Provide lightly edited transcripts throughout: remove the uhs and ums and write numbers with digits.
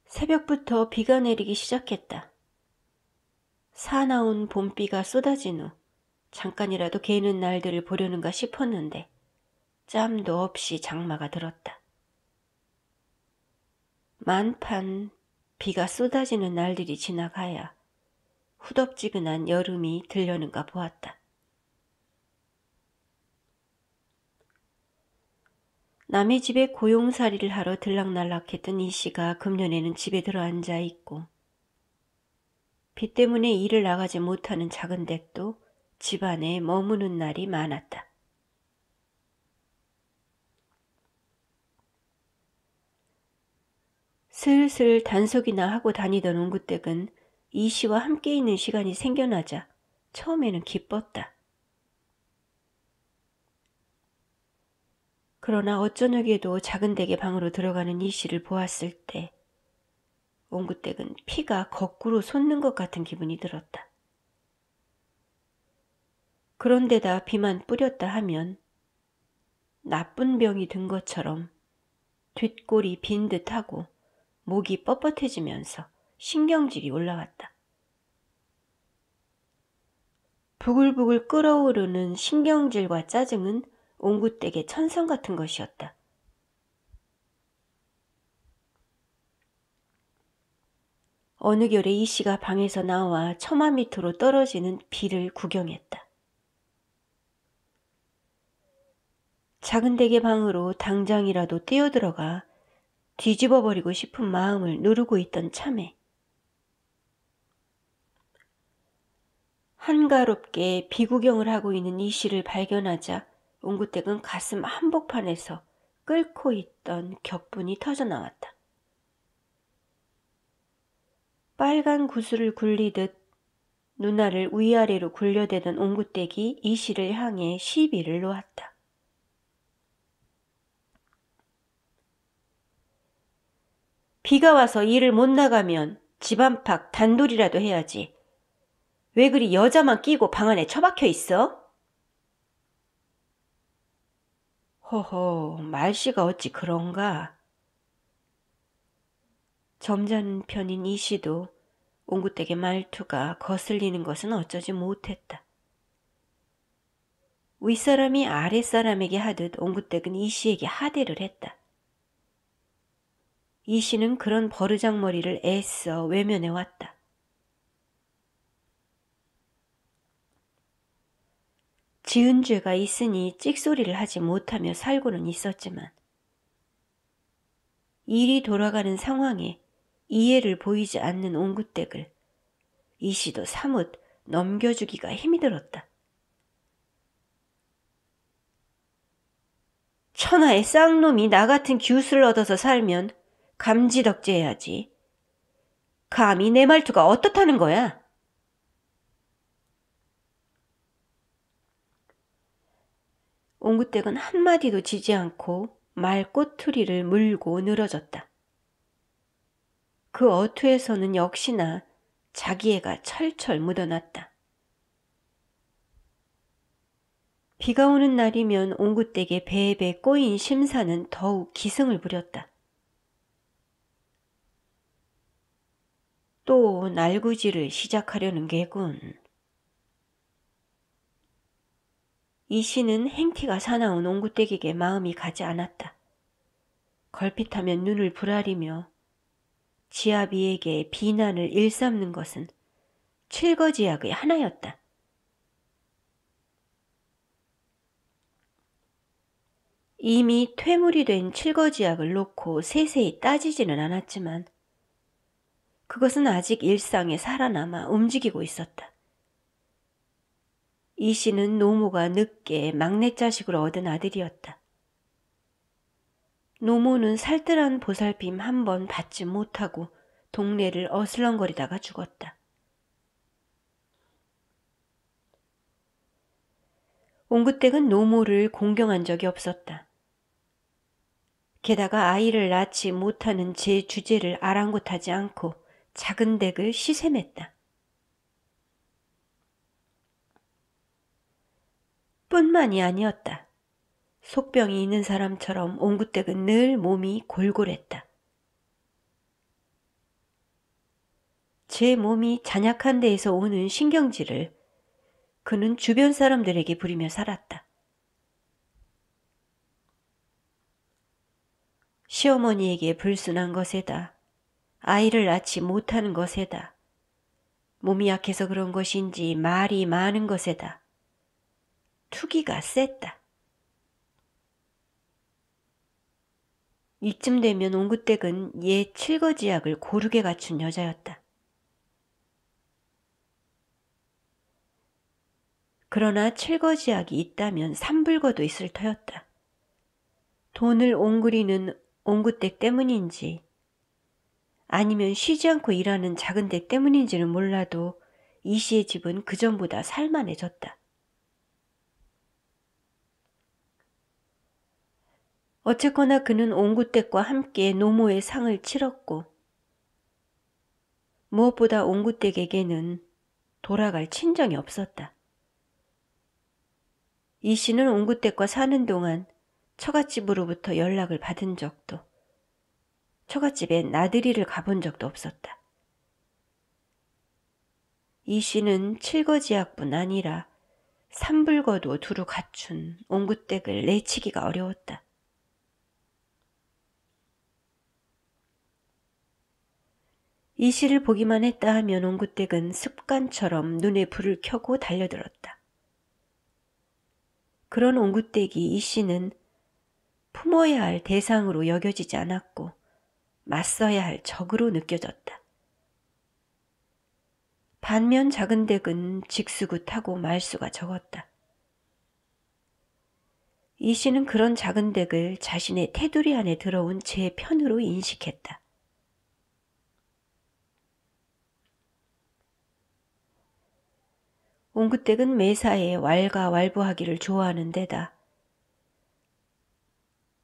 새벽부터 비가 내리기 시작했다. 사나운 봄비가 쏟아진 후 잠깐이라도 개는 날들을 보려는가 싶었는데 짬도 없이 장마가 들었다. 만판 비가 쏟아지는 날들이 지나가야 후덥지근한 여름이 들려는가 보았다. 남의 집에 고용살이를 하러 들락날락했던 이씨가 금년에는 집에 들어앉아 있고 비 때문에 일을 나가지 못하는 작은 댁도 집안에 머무는 날이 많았다. 슬슬 단속이나 하고 다니던 옹구댁은 이씨와 함께 있는 시간이 생겨나자 처음에는 기뻤다. 그러나 어쩌냐게도 작은 댁의 방으로 들어가는 이씨를 보았을 때 옹구댁은 피가 거꾸로 솟는 것 같은 기분이 들었다. 그런데다 비만 뿌렸다 하면 나쁜 병이 든 것처럼 뒷골이 빈 듯하고 목이 뻣뻣해지면서 신경질이 올라왔다. 부글부글 끓어오르는 신경질과 짜증은 옹구댁의 천성 같은 것이었다. 어느 겨울에 이씨가 방에서 나와 처마 밑으로 떨어지는 비를 구경했다. 작은 댁의 방으로 당장이라도 뛰어들어가 뒤집어버리고 싶은 마음을 누르고 있던 참에 한가롭게 비구경을 하고 있는 이씨를 발견하자 옹구댁은 가슴 한복판에서 끓고 있던 격분이 터져나왔다. 빨간 구슬을 굴리듯 눈알을 위아래로 굴려대던 옹구댁이 이씨를 향해 시비를 놓았다. 비가 와서 일을 못 나가면 집 안팎 단돌이라도 해야지. 왜 그리 여자만 끼고 방 안에 처박혀 있어? 허허, 말씨가 어찌 그런가. 점잖은 편인 이씨도 옹구댁의 말투가 거슬리는 것은 어쩌지 못했다. 윗사람이 아랫사람에게 하듯 옹구댁은 이씨에게 하대를 했다. 이씨는 그런 버르장머리를 애써 외면해왔다. 지은 죄가 있으니 찍소리를 하지 못하며 살고는 있었지만 일이 돌아가는 상황에 이해를 보이지 않는 옹구댁을 이씨도 사뭇 넘겨주기가 힘이 들었다. 천하의 쌍놈이 나 같은 기웃을 얻어서 살면 감지덕지해야지. 감히 내 말투가 어떻다는 거야? 옹구댁은 한마디도 지지 않고 말 꼬투리를 물고 늘어졌다. 그 어투에서는 역시나 자기애가 철철 묻어났다. 비가 오는 날이면 옹구댁의 배에 꼬인 심사는 더욱 기승을 부렸다. 또 날구지를 시작하려는 게군. 이씨는 행티가 사나운 옹구댁에게 마음이 가지 않았다. 걸핏하면 눈을 부라리며 지아비에게 비난을 일삼는 것은 칠거지약의 하나였다. 이미 퇴물이 된 칠거지약을 놓고 세세히 따지지는 않았지만 그것은 아직 일상에 살아남아 움직이고 있었다. 이씨는 노모가 늦게 막내 자식으로 얻은 아들이었다. 노모는 살뜰한 보살핌 한 번 받지 못하고 동네를 어슬렁거리다가 죽었다. 옹구댁은 노모를 공경한 적이 없었다. 게다가 아이를 낳지 못하는 제 주제를 아랑곳하지 않고 작은 댁을 시샘했다. 뿐만이 아니었다. 속병이 있는 사람처럼 옹구댁은 늘 몸이 골골했다. 제 몸이 잔약한 데에서 오는 신경질을 그는 주변 사람들에게 부리며 살았다. 시어머니에게 불순한 것에다, 아이를 낳지 못하는 것에다, 몸이 약해서 그런 것인지 말이 많은 것에다 투기가 셌다. 이쯤 되면 옹구댁은 옛 칠거지약을 고르게 갖춘 여자였다. 그러나 칠거지약이 있다면 삼불거도 있을 터였다. 돈을 옹그리는 옹구댁 때문인지 아니면 쉬지 않고 일하는 작은 댁 때문인지는 몰라도 이 씨의 집은 그전보다 살만해졌다. 어쨌거나 그는 옹구댁과 함께 노모의 상을 치렀고 무엇보다 옹구댁에게는 돌아갈 친정이 없었다. 이 씨는 옹구댁과 사는 동안 처갓집으로부터 연락을 받은 적도, 처갓집에 나들이를 가본 적도 없었다. 이 씨는 칠거지약뿐 아니라 삼불거도 두루 갖춘 옹구댁을 내치기가 어려웠다. 이 씨를 보기만 했다 하면 옹구댁은 습관처럼 눈에 불을 켜고 달려들었다. 그런 옹구댁이 이 씨는 품어야 할 대상으로 여겨지지 않았고 맞서야 할 적으로 느껴졌다. 반면 작은 댁은 직수굿하고 말수가 적었다. 이 씨는 그런 작은 댁을 자신의 테두리 안에 들어온 제 편으로 인식했다. 옹구댁은 매사에 왈가왈부하기를 좋아하는 데다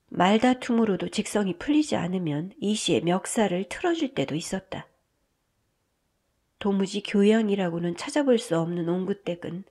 말다툼으로도 직성이 풀리지 않으면 이 씨의 멱살을 틀어줄 때도 있었다. 도무지 교양이라고는 찾아볼 수 없는 옹구댁은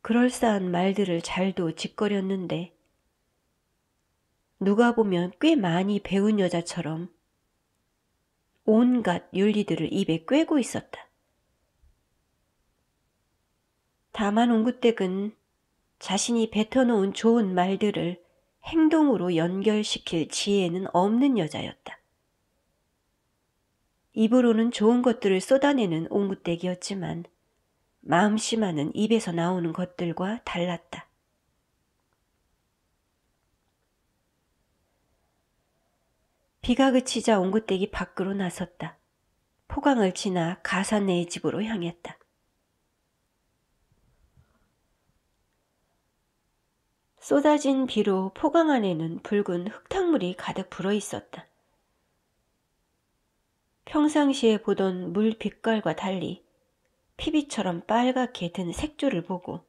그럴싸한 말들을 잘도 짓거렸는데 누가 보면 꽤 많이 배운 여자처럼 온갖 윤리들을 입에 꿰고 있었다. 다만 옹구댁은 자신이 뱉어놓은 좋은 말들을 행동으로 연결시킬 지혜는 없는 여자였다. 입으로는 좋은 것들을 쏟아내는 옹구댁이었지만 마음씨만은 입에서 나오는 것들과 달랐다. 비가 그치자 옹구댁이 밖으로 나섰다. 포강을 지나 가산네의 집으로 향했다. 쏟아진 비로 포강 안에는 붉은 흙탕물이 가득 불어 있었다. 평상시에 보던 물 빛깔과 달리 피비처럼 빨갛게 든 색조를 보고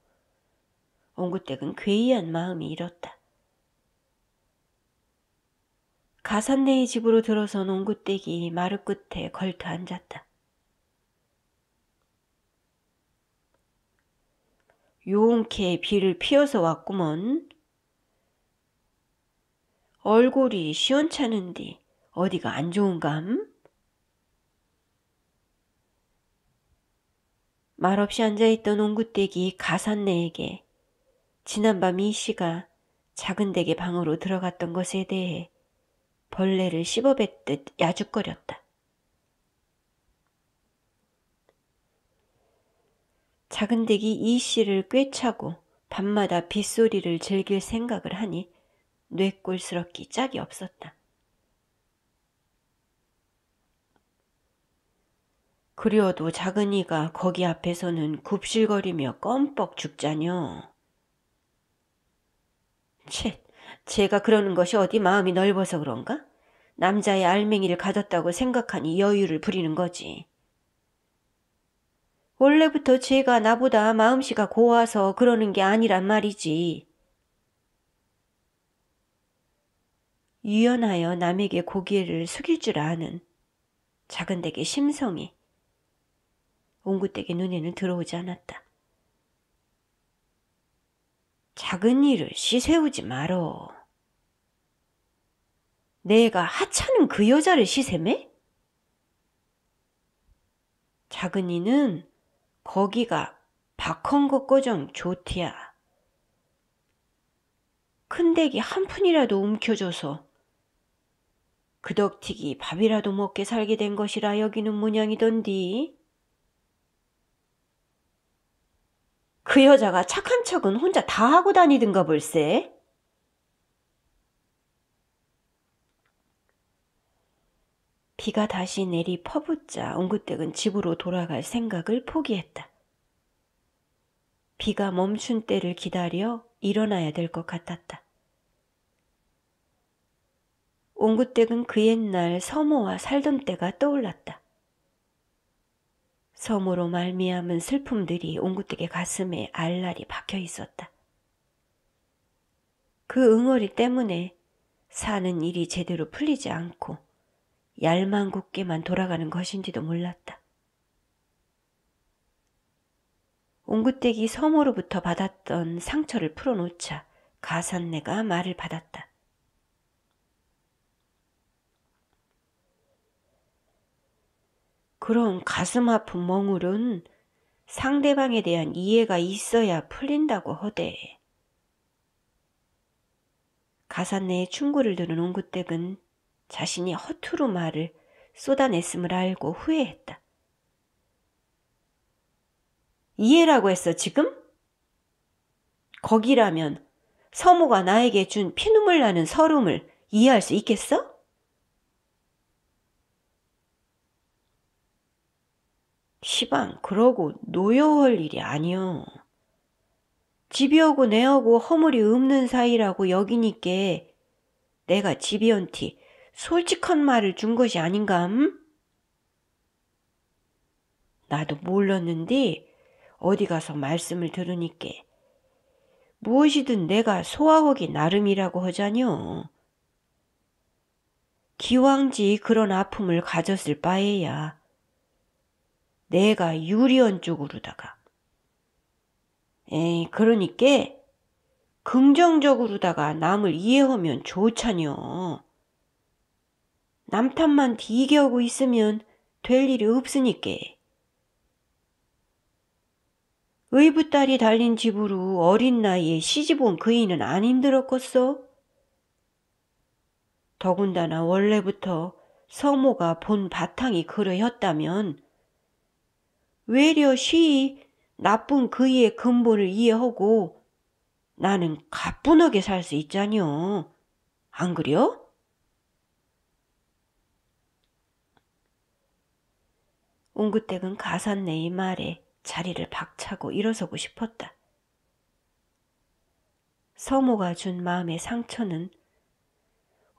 옹구댁은 괴이한 마음이 일었다. 가산네의 집으로 들어선 옹구댁이 마루 끝에 걸터 앉았다. 용케 비를 피워서 왔구먼. 얼굴이 시원찮은디 어디가 안 좋은감? 말없이 앉아있던 옹구댁이 가산네에게 지난밤 이 씨가 작은 댁의 방으로 들어갔던 것에 대해 벌레를 씹어뱉듯 야죽거렸다. 작은 댁이 이 씨를 꿰차고 밤마다 빗소리를 즐길 생각을 하니 뇌꼴스럽기 짝이 없었다. 그려도 작은이가 거기 앞에서는 굽실거리며 껌뻑 죽자녀. 채, 제가 그러는 것이 어디 마음이 넓어서 그런가? 남자의 알맹이를 가졌다고 생각하니 여유를 부리는 거지. 원래부터 제가 나보다 마음씨가 고와서 그러는 게 아니란 말이지. 유연하여 남에게 고개를 숙일 줄 아는 작은 댁의 심성이 옹구댁의 눈에는 들어오지 않았다. 작은 일을 시세우지 말어. 내가 하찮은 그 여자를 시샘해? 작은이는 거기가 박헌 거 꺼정 좋디야. 큰데기 한 푼이라도 움켜줘서 그덕튀기 밥이라도 먹게 살게 된 것이라 여기는 모양이던디. 그 여자가 착한 척은 혼자 다 하고 다니든가 볼세. 비가 다시 내리 퍼붓자 옹구댁은 집으로 돌아갈 생각을 포기했다. 비가 멈춘 때를 기다려 일어나야 될 것 같았다. 옹구댁은 그 옛날 서모와 살던 때가 떠올랐다. 서모로 말미암은 슬픔들이 옹구댁의 가슴에 알알이 박혀 있었다. 그 응어리 때문에 사는 일이 제대로 풀리지 않고 얄망궂게만 돌아가는 것인지도 몰랐다. 옹구댁이 서모로부터 받았던 상처를 풀어놓자 가산내가 말을 받았다. 그런 가슴 아픈 멍울은 상대방에 대한 이해가 있어야 풀린다고 허대. 가산내의 충고를 들은 옹구댁은 자신이 허투루 말을 쏟아냈음을 알고 후회했다. 이해라고 했어 지금? 거기라면 서모가 나에게 준 피눈물 나는 서름을 이해할 수 있겠어? 시방 그러고 노여할 일이 아니여. 집이오고 내오고 허물이 없는 사이라고 여기니께 내가 집이언티 솔직한 말을 준 것이 아닌감? 나도 몰랐는데 어디 가서 말씀을 들으니께 무엇이든 내가 소화하기 나름이라고 하자뇨. 기왕지 그런 아픔을 가졌을 바에야 내가 유리한 쪽으로다가 그러니까 긍정적으로다가 남을 이해하면 좋자뇨. 남 탓만 뒤게 하고 있으면 될 일이 없으니까. 의붓딸이 달린 집으로 어린 나이에 시집 온 그이는 안 힘들었겠어? 더군다나 원래부터 서모가 본 바탕이 그러했다면 외려 쉬이 나쁜 그이의 근본을 이해하고 나는 가뿐하게 살 수 있자뇨. 안 그려? 옹구댁은 가산내의 말에 자리를 박차고 일어서고 싶었다. 서모가 준 마음의 상처는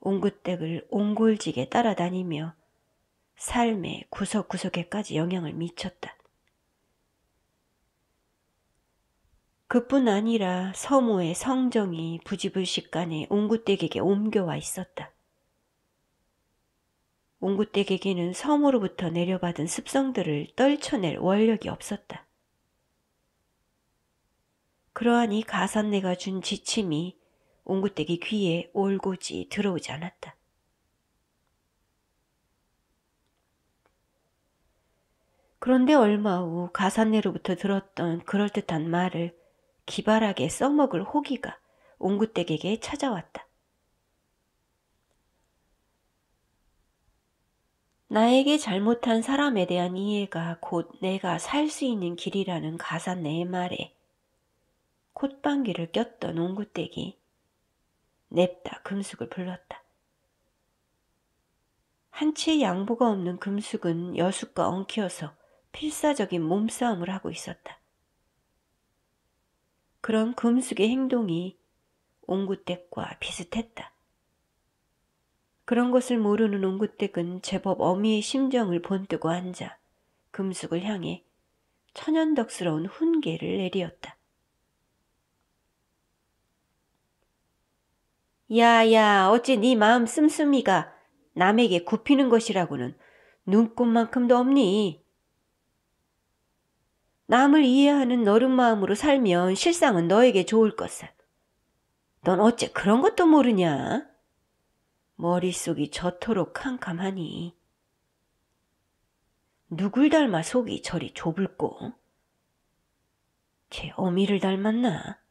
옹구댁을 옹골지게 따라다니며 삶의 구석구석에까지 영향을 미쳤다. 그뿐 아니라 서모의 성정이 부지불식간에 옹구댁에게 옮겨와 있었다. 옹구댁에게는 서모로부터 내려받은 습성들을 떨쳐낼 원력이 없었다. 그러하니 가산내가 준 지침이 옹구댁의 귀에 올고지 들어오지 않았다. 그런데 얼마 후 가산내로부터 들었던 그럴듯한 말을 기발하게 써먹을 호기가 옹구댁에게 찾아왔다. 나에게 잘못한 사람에 대한 이해가 곧 내가 살 수 있는 길이라는 가산내의 말에 콧방귀를 꼈던 옹구댁이 냅다 금숙을 불렀다. 한 채 양보가 없는 금숙은 여숙과 엉켜서 필사적인 몸싸움을 하고 있었다. 그런 금숙의 행동이 옹구댁과 비슷했다. 그런 것을 모르는 옹구댁은 제법 어미의 심정을 본뜨고 앉아 금숙을 향해 천연덕스러운 훈계를 내리었다. 야야, 어찌 네 마음 씀씀이가 남에게 굽히는 것이라고는 눈꼽만큼도 없니? 남을 이해하는 너른 마음으로 살면 실상은 너에게 좋을 것을. 넌 어째 그런 것도 모르냐? 머릿속이 저토록 캄캄하니. 누굴 닮아 속이 저리 좁을꼬? 제 어미를 닮았나?